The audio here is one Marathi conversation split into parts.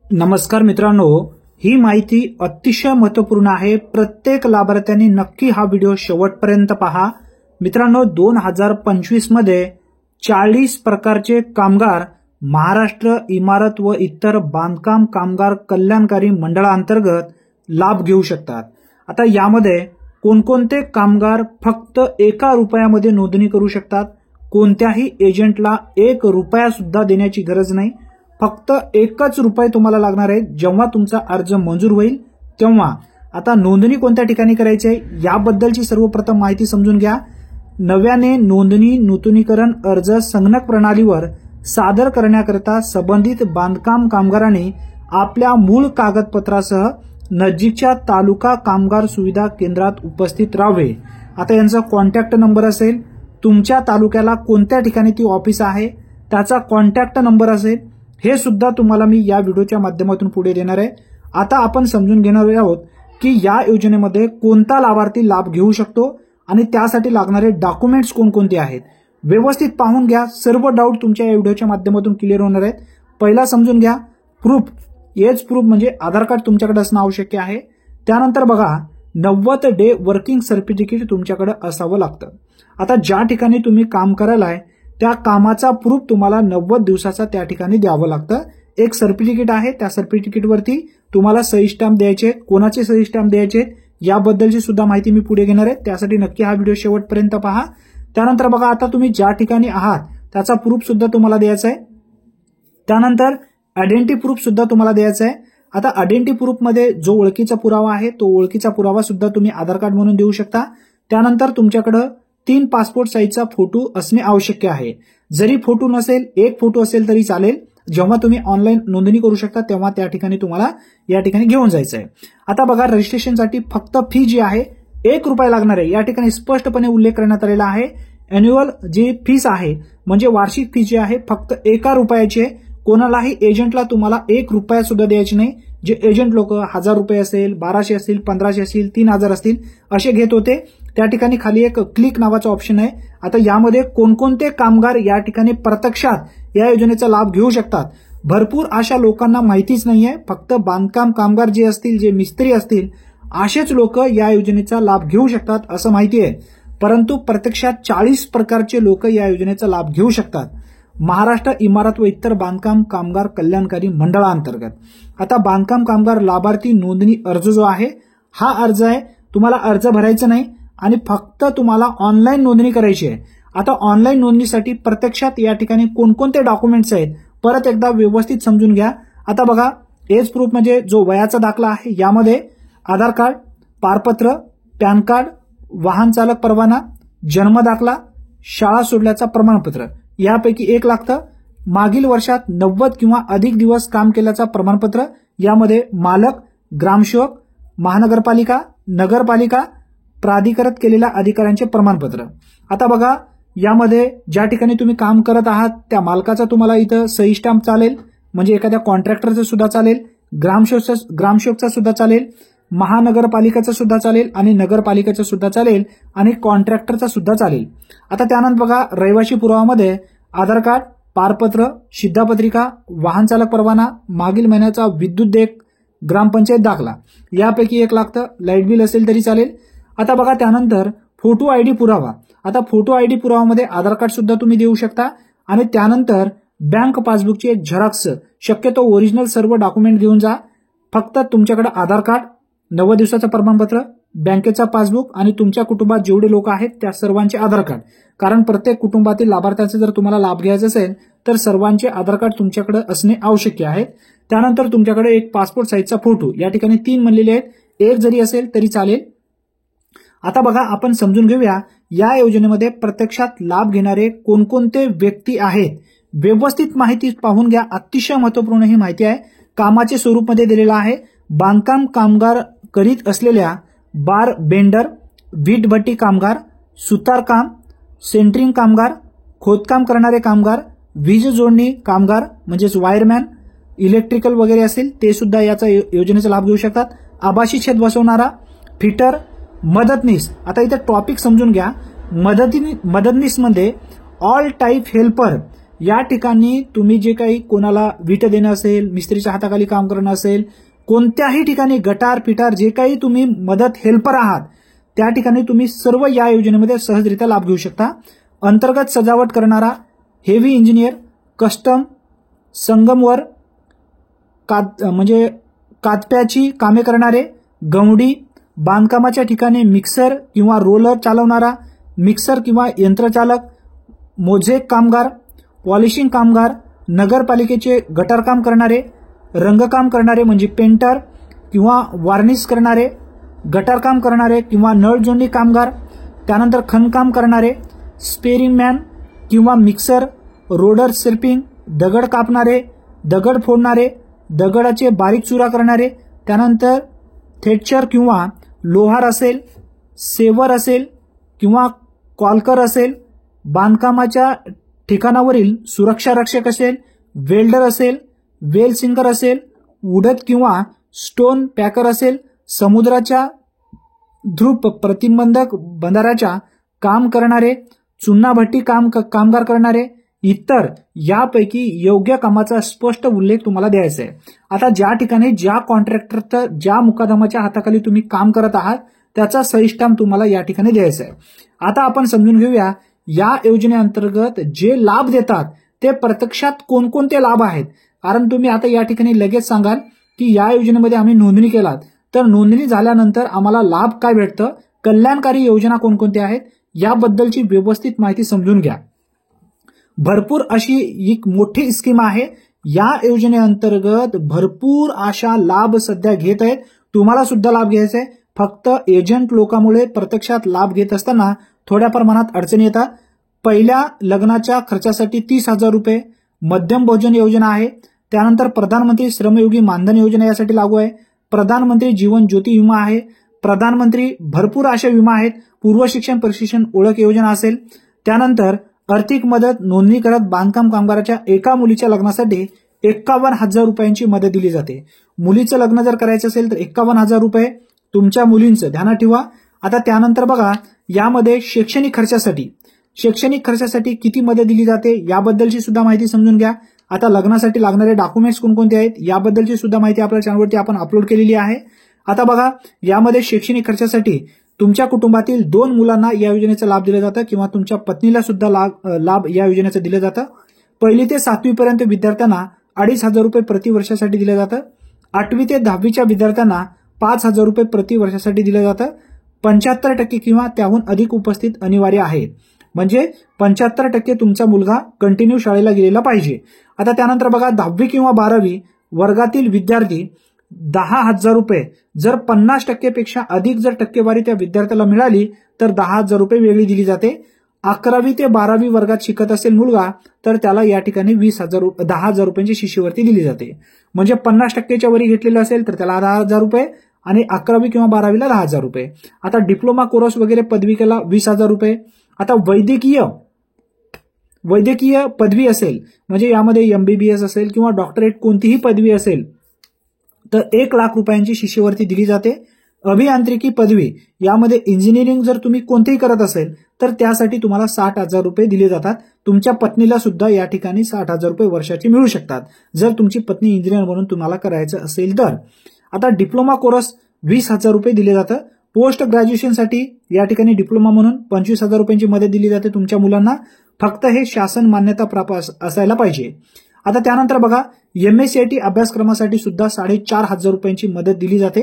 नमस्कार मित्रांनो, ही माहिती अतिशय महत्त्वपूर्ण आहे। प्रत्येक लाभार्थ्यांनी नक्की हा व्हिडिओ शेवटपर्यंत पहा। मित्रांनो, 2025 मध्ये 40 प्रकारचे कामगार महाराष्ट्र इमारत व इतर बांधकाम कामगार कल्याणकारी मंडळांतर्गत लाभ घेऊ शकतात। आता यामध्ये कोणकोणते कामगार फक्त 1 रुपयामध्ये नोंदणी करू शकतात, कोणत्याही एजंटला 1 रुपया सुद्धा देण्याची गरज नाही, फक्त 1 रुपये तुम्हाला लागणार आहे जेव्हा तुमचा अर्ज मंजूर होईल तेव्हा। आता नोंदणी कोणत्या ठिकाणी करायची आहे याबद्दलची सर्वप्रथम माहिती समजून घ्या। नव्याने नोंदणी नूतनीकरण अर्ज संगणक प्रणालीवर सादर करण्याकरता संबंधित बांधकाम कामगारांनी आपल्या मूळ कागदपत्रासह नजीकच्या तालुका कामगार सुविधा केंद्रात उपस्थित राहावे। आता यांचा कॉन्टॅक्ट नंबर असेल, तुमच्या तालुक्याला कोणत्या ठिकाणी ती ऑफिस आहे त्याचा कॉन्टॅक्ट नंबर असेल, हे सुद्धा तुम्हाला मी या व्हिडिओच्या माध्यमातून पुढे देणार आहे। आता आपण समजून घेणार आहोत की या योजनेमध्ये कोणता लाभार्थी लाभ घेऊ शकतो आणि त्यासाठी लागणारे डॉक्युमेंट्स कोणकोणते आहेत। व्यवस्थित पाहून घ्या, सर्व डाऊट तुमच्या या व्हिडिओच्या माध्यमातून क्लिअर होणार आहेत। पहिला समजून घ्या प्रूफ, एज प्रूफ म्हणजे आधार कार्ड तुमच्याकडे असणं आवश्यक आहे। त्यानंतर बघा 90 डे वर्किंग सर्टिफिकेट तुमच्याकडे असावं लागतं। आता ज्या ठिकाणी तुम्ही काम करायला आहे त्या कामाचा प्रूफ तुम्हाला 90 दिवसाचा त्या ठिकाणी द्यावं लागतं। एक सर्टिफिकेट आहे, त्या सर्टिफिकेटवरती तुम्हाला सही स्टॅम्प द्यायचे, कोणाचे सही स्टॅम्प द्यायचे याबद्दलची सुद्धा माहिती मी पुढे घेणार आहे, त्यासाठी नक्की हा व्हिडिओ शेवटपर्यंत पहा। त्यानंतर बघा आता तुम्ही ज्या ठिकाणी आहात त्याचा प्रूफ सुद्धा तुम्हाला द्यायचा आहे। त्यानंतर आयडेंटिटी प्रूफ सुद्धा तुम्हाला द्यायचा आहे। आता आयडेंटिटी प्रूफ मध्ये जो ओळखीचा पुरावा आहे तो ओळखीचा पुरावा सुद्धा तुम्ही आधार कार्ड म्हणून देऊ शकता। त्यानंतर तुमच्याकडे 3 पासपोर्ट साईजचा फोटो असणे आवश्यक आहे। जरी फोटो नसेल, 1 फोटो असेल तरी चालेल। जेव्हा तुम्ही ऑनलाईन नोंदणी करू शकता तेव्हा त्या ठिकाणी तुम्हाला या ठिकाणी घेऊन जायचं आहे। आता बघा रजिस्ट्रेशनसाठी फक्त फी जी आहे 1 रुपया लागणार आहे, या ठिकाणी स्पष्टपणे उल्लेख करण्यात आलेला आहे। अॅन्युअल जी फीस आहे म्हणजे वार्षिक फी जी आहे फक्त 1 रुपयाची आहे। कोणालाही एजंटला तुम्हाला 1 रुपया सुद्धा द्यायची नाही। जे एजंट लोक 1000 रुपये असेल, 1200 असेल, 1500 असेल, 3000 असतील असे घेत होते, त्या ठिकाणी खाली एक क्लिक नावाचा ऑप्शन आहे। आता यामध्ये कोणकोणते कामगार या ठिकाणी प्रत्यक्षात या योजनेचा लाभ घेऊ शकतात, भरपूर अशा लोकांना माहितीच नाहीये। फक्त बांधकाम कामगार जे असतील, जे मिस्त्री असतील असेच लोक या योजनेचा लाभ घेऊ शकतात असं माहिती आहे, परंतु प्रत्यक्षात 40 प्रकारचे लोक या योजनेचा लाभ घेऊ शकतात महाराष्ट्र इमारत व इतर बांधकाम कामगार कल्याणकारी मंडळांतर्गत। आता बांधकाम कामगार लाभार्थी नोंदणी अर्ज जो आहे हा अर्ज आहे, तुम्हाला अर्ज भरायचा नाही आणि फक्त तुम्हाला ऑनलाईन नोंदणी करायची आहे। आता ऑनलाईन नोंदणीसाठी प्रत्यक्षात या ठिकाणी कोणकोणते डॉक्युमेंट्स आहेत परत एकदा व्यवस्थित समजून घ्या। आता बघा एज प्रूफ म्हणजे जो वयाचा दाखला आहे, यामध्ये आधार कार्ड, पारपत्र, पॅन कार्ड, वाहन चालक परवाना, जन्म दाखला, शाळा सोडल्याचा प्रमाणपत्र यापैकी 1 लागतं। मागील वर्षात 90 किंवा अधिक दिवस काम केल्याचा प्रमाणपत्र, यामध्ये मालक, ग्रामसेवक, महानगरपालिका, नगरपालिका, प्राधिकृत केलेल्या अधिकाऱ्यांचे प्रमाणपत्र। आता बघा यामध्ये ज्या ठिकाणी तुम्ही काम करत आहात त्या मालकाचा तुम्हाला इथं सही स्टॅम्प चालेल, म्हणजे एखाद्या कॉन्ट्रॅक्टरचं सुद्धा चालेल, ग्रामसेवकचा सुद्धा चालेल, महानगरपालिकेचा सुद्धा चालेल आणि नगरपालिकेचा सुद्धा चालेल आणि कॉन्ट्रॅक्टरचा सुद्धा चालेल। आता त्यानंतर बघा रहिवासी पुरावामध्ये आधार कार्ड, पारपत्र, शिधापत्रिका, वाहन चालक परवाना, मागील महिन्याचा विद्युत देयक, ग्रामपंचायत दाखला यापैकी 1 लागतं। लाईट बिल असेल तरी चालेल। आता बघा त्यानंतर फोटो आयडी पुरावा। आता फोटो आयडी पुरावामध्ये आधार कार्ड सुद्धा तुम्ही देऊ शकता आणि त्यानंतर बँक पासबुकची एक झेरॉक्स, शक्यतो ओरिजिनल सर्व डॉक्युमेंट घेऊन जा। फक्त तुमच्याकडे आधार कार्ड, 90 दिवसाचं प्रमाणपत्र, बँकेचा पासबुक आणि तुमच्या कुटुंबात जेवढे लोक आहेत त्या सर्वांचे आधार कार्ड, कारण प्रत्येक कुटुंबातील लाभार्थ्याचा जर तुम्हाला लाभ घ्यायचा असेल तर सर्वांचे आधार कार्ड तुमच्याकडे असणे आवश्यक आहे। त्यानंतर तुमच्याकडे एक पासपोर्ट साईजचा फोटो, या ठिकाणी 3 म्हणलेले आहेत, 1 जरी असेल तरी चालेल। आता बघा आपण समजून घेऊया या योजनेमध्ये प्रत्यक्षात लाभ घेणारे कोणकोणते व्यक्ती आहेत। व्यवस्थित माहिती पाहून घ्या, अतिशय महत्त्वपूर्ण ही माहिती आहे। कामाचे स्वरूप मध्ये दिलेलं आहे, बांधकाम कामगार करीत असलेल्या बार बेंडर, वीटभट्टी कामगार, सुतारकाम, सेंटरिंग कामगार, खोदकाम करणारे कामगार, वीज जोडणी कामगार म्हणजेच वायरमॅन, इलेक्ट्रिकल वगैरे असेल ते सुद्धा याचा योजनेचा लाभ घेऊ शकतात। आभासी छत बसवणारा, फिटर, मदतनीस। आता इथे टॉपिक समजून घ्या, मदतनीस मध्ये ऑल टाईप हेल्पर या ठिकाणी तुम्ही जे काही कोणाला विट देणं असेल, मिस्त्रीच्या हाताखाली काम करणं असेल, कोणत्याही ठिकाणी गटार पिटार जे काही तुम्ही मदत हेल्पर आहात त्या ठिकाणी तुम्ही सर्व या योजनेमध्ये सहजरित्या लाभ घेऊ शकता. अंतर्गत सजावट करणारा, हेवी इंजिनियर, कस्टम, संगमवर म्हणजे कातप्याची कामे करणारे, गवंडी, बांधकामाच्या ठिकाणी मिक्सर किंवा रोलर चालवणारा, मिक्सर किंवा यंत्रचालक, मोझेक कामगार, पॉलिशिंग कामगार, नगरपालिकेचे गटारकाम करणारे, रंगकाम करणारे म्हणजे पेंटर किंवा वार्निश करणारे, गटारकाम करणारे किंवा नळजोडणी कामगार, त्यानंतर खणकाम करणारे, स्पेरिंग मॅन किंवा मिक्सर, रोडर सर्पिंग, दगड कापणारे, दगड फोडणारे, दगडाचे बारीक चुरा करणारे, त्यानंतर थेटचर किंवा लोहार असेल, सेवर असेल किंवा कॉलकर असेल, बांधकामाच्या ठिकाणावरील सुरक्षा रक्षक असेल, वेल्डर असेल, वेल सिंकर असेल, उडत किंवा स्टोन पॅकर असेल, समुद्राच्या ध्रुप प्रतिबंधक बंदराच्या काम करणारे, चुन्नाभट्टी कामगार करणारे, इतर यापैकी योग्य कामाचा स्पष्ट उल्लेख तुम्हाला द्यायचा आहे. आता ज्या ठिकाणी ज्या कॉन्ट्रॅक्टरचं ज्या मुकादमाच्या हाताखाली तुम्ही काम करत आहात त्याचा सही स्टॅम्प तुम्हाला या ठिकाणी द्यायचा आहे. आता आपण समजून घेऊया या योजनेअंतर्गत जे लाभ देतात ते प्रत्यक्षात कोणकोणते लाभ आहेत. कारण तुम्ही आता या ठिकाणी लगेच सांगाल की या योजनेमध्ये आम्ही नोंदणी केलात, तर नोंदणी झाल्यानंतर आम्हाला लाभ काय भेटतं, कल्याणकारी योजना कोणकोणत्या आहेत याबद्दलची व्यवस्थित माहिती समजून घ्या. भरपूर अशी एक मोठी स्कीम आहे. या योजनेअंतर्गत भरपूर अशा लाभ सध्या घेत आहेत. तुम्हाला सुद्धा लाभ घ्यायचा आहे. फक्त एजंट लोकांमुळे प्रत्यक्षात लाभ घेत असताना थोड्या प्रमाणात अडचणी येतात. पहिल्या लग्नाच्या खर्चासाठी 30,000 रुपये मध्यम भोजन योजना आहे. त्यानंतर प्रधानमंत्री श्रमयोगी मानधन योजना यासाठी लागू आहे. प्रधानमंत्री जीवन ज्योती विमा आहे. प्रधानमंत्री भरपूर अशा विमा आहेत. पूर्व शिक्षण प्रशिक्षण ओळख योजना असेल. त्यानंतर आर्थिक मदत नोंदणी करत बांधकाम कामगाराच्या एका मुलीच्या लग्नासाठी 51,000 रुपयांची मदत दिली जाते. मुलीचं लग्न जर करायचं असेल तर 51,000 रुपये तुमच्या मुलींचं ध्यानात ठेवा. आता त्यानंतर बघा यामध्ये शैक्षणिक खर्चासाठी किती मदत दिली जाते याबद्दलची सुद्धा माहिती समजून घ्या. आता लग्नासाठी लागणारे डॉक्युमेंट्स कोणकोणते आहेत याबद्दलची सुद्धा माहिती आपल्या चॅनलवरती आपण अपलोड केलेली आहे. आता बघा यामध्ये शैक्षणिक खर्चासाठी तुमच्या कुटुंबातील 2 मुलांना या योजनेचा लाभ दिला जातं किंवा तुमच्या पत्नीला सुद्धा लाभ या योजनेचं दिलं जातं. 1ली ते 7वी पर्यंत विद्यार्थ्यांना 2,500 रुपये प्रति वर्षासाठी दिलं जातं. 8वी ते 10वीच्या विद्यार्थ्यांना 5,000 रुपये प्रति वर्षासाठी दिलं जातं. 75% किंवा त्याहून अधिक उपस्थित अनिवार्य आहे. म्हणजे 75% तुमचा मुलगा कंटिन्यू शाळेला गेलेला पाहिजे. आता त्यानंतर बघा 10वी किंवा 12वी वर्गातील विद्यार्थी 10,000 रुपये, जर 50% पेक्षा अधिक जर टक्केवारी त्या विद्यार्थ्याला मिळाली तर 10,000 रुपये वेगळी दिली जाते. 11वी ते 12वी वर्गात शिकत असेल मुलगा तर त्याला या ठिकाणी 10,000 रुपयांची शिष्यवृत्ती दिली जाते. म्हणजे 50%च्या वरी घेतलेलं असेल तर त्याला 10,000 रुपये आणि 11वी किंवा 12वीला 10,000 रुपये. आता डिप्लोमा कोर्स वगैरे पदविकेला 20,000 रुपये. आता वैद्यकीय पदवी असेल म्हणजे यामध्ये MBBS असेल किंवा डॉक्टरेट कोणतीही पदवी असेल तर 1,00,000 रुपयांची शिष्यवृत्ती दिली जाते. अभियांत्रिकी पदवी यामध्ये इंजिनिअरिंग जर तुम्ही कोणतेही करत असेल तर त्यासाठी तुम्हाला 60,000 रुपये दिले जातात. तुमच्या पत्नीला सुद्धा या ठिकाणी 60,000 रुपये वर्षाचे मिळू शकतात जर तुमची पत्नी इंजिनियर म्हणून तुम्हाला करायचं असेल तर. आता डिप्लोमा कोर्स 20,000 रुपये दिले जातं. पोस्ट ग्रॅज्युएशनसाठी या ठिकाणी डिप्लोमा म्हणून 25,000 रुपयांची मदत दिली जाते तुमच्या मुलांना. फक्त हे शासन मान्यता प्राप्त असायला पाहिजे. आता त्यानंतर बघा MSCIT अभ्यासक्रमासाठी सुद्धा 4,500 रुपयांची मदत दिली जाते.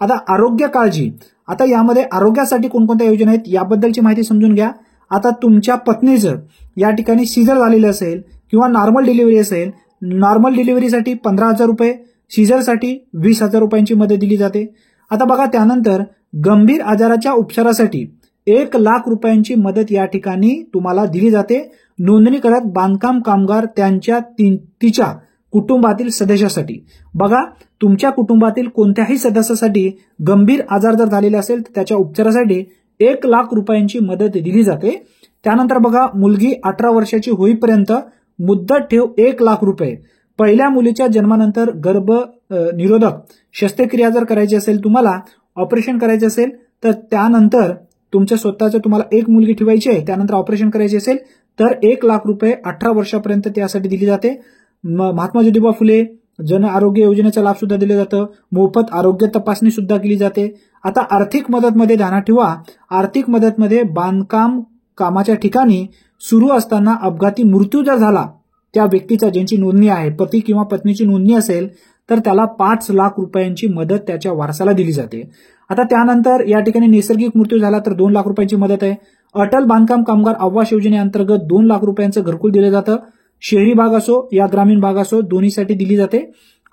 आता आरोग्य काळजी, आता यामध्ये आरोग्यासाठी कोणकोणत्या योजना आहेत याबद्दलची माहिती समजून घ्या. आता तुमच्या पत्नीचं या ठिकाणी सीझर झालेलं असेल किंवा नॉर्मल डिलिव्हरी असेल, नॉर्मल डिलिव्हरीसाठी 15,000 रुपये, सीझरसाठी 20,000 रुपयांची मदत दिली जाते. आता बघा त्यानंतर गंभीर आजाराच्या उपचारासाठी 1,00,000 रुपयांची मदत या ठिकाणी तुम्हाला दिली जाते. नोंदणी करत बांधकाम कामगार त्यांच्या तिच्या कुटुंबातील सदस्यासाठी. बघा तुमच्या कुटुंबातील कोणत्याही सदस्यासाठी गंभीर आजार जर झालेला असेल तर त्याच्या उपचारासाठी 1,00,000 रुपयांची मदत दिली जाते. त्यानंतर बघा मुलगी 18 वर्षाची होईपर्यंत मुदत ठेव 1,00,000 रुपये. पहिल्या मुलीच्या जन्मानंतर गर्भ निरोधक शस्त्रक्रिया जर करायची असेल, तुम्हाला ऑपरेशन करायचे असेल तर त्यानंतर तुमच्या स्वतःचं तुम्हाला एक मुलगी ठेवायची आहे, त्यानंतर ऑपरेशन करायचे असेल तर 1 लाख रुपये 18 वर्षापर्यंत त्यासाठी दिली जाते. महात्मा ज्योतिबा फुले जन आरोग्य योजनेचा लाभ सुद्धा दिलं जातं. मोफत आरोग्य तपासणी सुद्धा केली जाते. आता आर्थिक मदतमध्ये ध्यानात ठेवा, आर्थिक मदतमध्ये बांधकाम कामाच्या ठिकाणी सुरू असताना अपघाती मृत्यू जर झाला त्या व्यक्तीचा, ज्यांची नोंदणी आहे, पती किंवा पत्नीची नोंदणी असेल, तर त्याला 5 लाख रुपयांची मदत त्याच्या वारसाला दिली जाते. आता त्यानंतर या ठिकाणी नैसर्गिक मृत्यू झाला तर 2 लाख रुपयांची मदत आहे. अटल बांधकाम कामगार आवास योजनेअंतर्गत 2 लाख रुपयांचं घरकुल दिलं जातं. शहरी भाग असो या ग्रामीण भाग असो दोन्हीसाठी दिली जाते.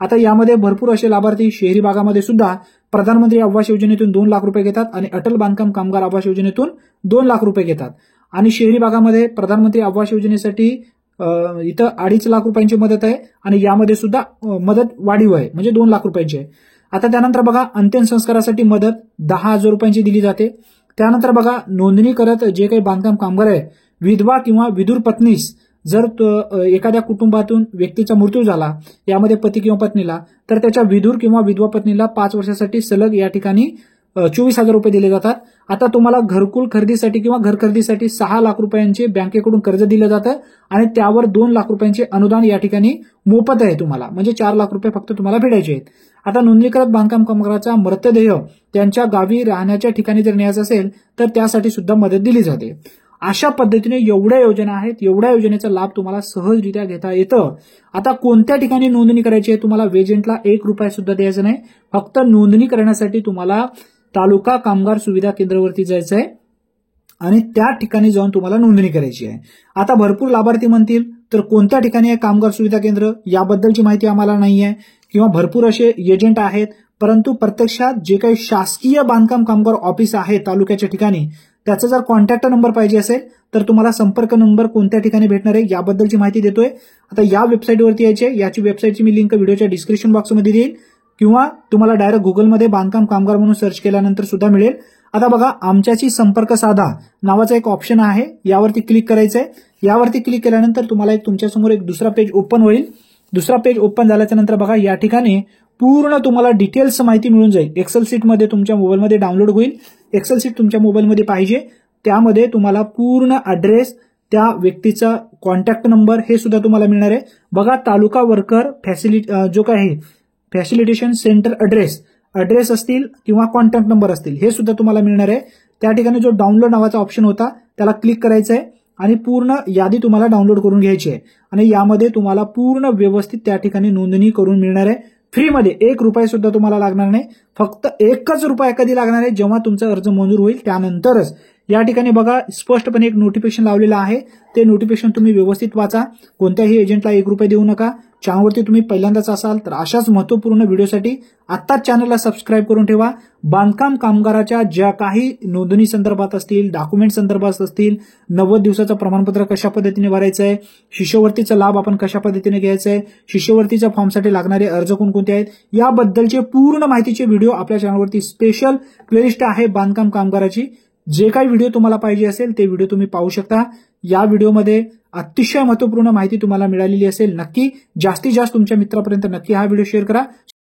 आता यामध्ये भरपूर असे लाभार्थी शहरी भागामध्ये सुद्धा प्रधानमंत्री आवास योजनेतून 2 लाख रुपये घेतात आणि अटल बांधकाम कामगार आवास योजनेतून 2 लाख रुपये घेतात. आणि शहरी भागामध्ये प्रधानमंत्री आवास योजनेसाठी इथं 2.5 लाख रुपयांची मदत आहे आणि यामध्ये सुद्धा मदत वाढीव आहे, म्हणजे 2 लाख रुपयांची आहे. आता त्यानंतर बघा, अंतिम संस्कारासाठी मदत 10,000 रुपयांची दिली जाते. त्यानंतर बघा, नोंदणी करत जे काही बांधकाम कामगार आहे, विधवा किंवा विधुर पत्नीस जर एखाद्या कुटुंबातून व्यक्तीचा मृत्यू झाला, यामध्ये पती किंवा पत्नीला, तर त्याच्या विधुर किंवा विधवा पत्नीला 5 वर्षासाठी सलग या ठिकाणी 24,000 रुपये दिले जातात. आता तुम्हाला घरकुल खरेदीसाठी किंवा घर खरेदीसाठी 6 लाख रुपयांचे बँकेकडून कर्ज दिलं जातं आणि त्यावर 2 लाख रुपयांचे अनुदान या ठिकाणी मोफत आहे तुम्हाला, म्हणजे 4 लाख रुपये फक्त तुम्हाला फेडायचे आहेत. आता नोंदणीकृत बांधकाम कामगाराचा मृतदेह त्यांच्या गावी राहण्याच्या ठिकाणी जर न्यायचा असेल तर त्यासाठी सुद्धा मदत दिली जाते. अशा पद्धतीने एवढ्या योजना आहेत, एवढ्या योजनेचा लाभ तुम्हाला सहजरित्या घेता येतं. आता कोणत्या ठिकाणी नोंदणी करायची आहे, तुम्हाला एजंटला 1 रुपया सुद्धा द्यायचा नाही. फक्त नोंदणी करण्यासाठी तुम्हाला तालुका कामगार सुविधा केंद्रावरती जायचं आहे आणि त्या ठिकाणी जाऊन तुम्हाला नोंदणी करायची आहे. आता भरपूर लाभार्थी म्हणतील तर कोणत्या ठिकाणी आहे कामगार सुविधा केंद्र, याबद्दलची माहिती आम्हाला नाही आहे, किंवा भरपूर असे एजंट आहेत, परंतु प्रत्यक्षात जे काही शासकीय बांधकाम कामगार ऑफिस आहे तालुक्याच्या ठिकाणी, त्याचा जर कॉन्टॅक्ट नंबर पाहिजे असेल तर तुम्हाला संपर्क नंबर कोणत्या ठिकाणी भेटणार आहे याबद्दलची माहिती देतोय. आता या वेबसाईटवरती यायचे, याची वेबसाईटची मी लिंक व्हिडिओच्या डिस्क्रिप्शन बॉक्समध्ये देईल किंवा तुम्हाला डायरेक्ट गुगलमध्ये बांधकाम कामगार म्हणून सर्च केल्यानंतर सुद्धा मिळेल. आता बघा, आमच्याशी संपर्क साधा नावाचा एक ऑप्शन आहे, यावरती क्लिक करायचं आहे. यावरती क्लिक केल्यानंतर तुम्हाला तुमच्यासमोर एक दुसरा पेज ओपन होईल. दुसरा पेज ओपन झाल्याच्या नंतर बघा, या ठिकाणी पूर्ण तुम्हाला डिटेल्स माहिती मिळून जाईल. एक्सेल शीटमध्ये तुमच्या मोबाईलमध्ये डाउनलोड होईल. एक्सेल शीट तुमच्या मोबाईलमध्ये पाहिजे, त्यामध्ये तुम्हाला पूर्ण ॲड्रेस, त्या व्यक्तीचा कॉन्टॅक्ट नंबर हे सुद्धा तुम्हाला मिळणार आहे. बघा, तालुका वर्कर जो काही फॅसिलिटेशन सेंटर ॲड्रेस असतील किंवा कॉन्टॅक्ट नंबर असतील हे सुद्धा तुम्हाला मिळणार आहे. त्या ठिकाणी जो डाउनलोड नावाचा ऑप्शन होता त्याला क्लिक करायचं आहे आणि पूर्ण यादी तुम्हाला डाउनलोड करून घ्यायची आहे आणि यामध्ये तुम्हाला पूर्ण व्यवस्थित त्या ठिकाणी नोंदणी करून मिळणार आहे. फ्रीमध्ये 1 रुपया सुद्धा तुम्हाला लागणार नाही. फक्त 1च रुपया कधी लागणार आहे, जेव्हा तुमचा अर्ज मंजूर होईल त्यानंतरच. या ठिकाणी बघा, स्पष्टपणे एक नोटिफिकेशन लावलेलं आहे, ते नोटिफिकेशन तुम्ही व्यवस्थित वाचा. कोणत्याही एजंटला 1 रुपया देऊ नका. चॅनलवरती तुम्ही पहिल्यांदाच असाल तर अशाच महत्त्वपूर्ण व्हिडिओसाठी आत्ताच चॅनलला सबस्क्राईब करून ठेवा. बांधकाम कामगाराच्या ज्या काही नोंदणी संदर्भात असतील, डॉक्युमेंट संदर्भात असतील, 90 दिवसाचं प्रमाणपत्र कशा पद्धतीने भरायचं आहे, शिष्यवृत्तीचा लाभ आपण कशा पद्धतीने घ्यायचा आहे, शिष्यवृत्तीच्या फॉर्मसाठी लागणारे अर्ज कोणकोणते आहेत, याबद्दलचे पूर्ण माहितीचे व्हिडिओ आपल्या चॅनलवरती स्पेशल प्लेलिस्ट आहे बांधकाम कामगाराची. जे काही व्हिडिओ तुम्हाला पाहिजे असेल ते व्हिडिओ तुम्ही पाहू शकता. या व्हिडिओमध्ये अतिशय महत्त्वपूर्ण माहिती तुम्हाला मिळालेली असेल. नक्की जास्तीत जास्त तुमच्या मित्रापर्यंत नक्की हा व्हिडिओ शेअर करा.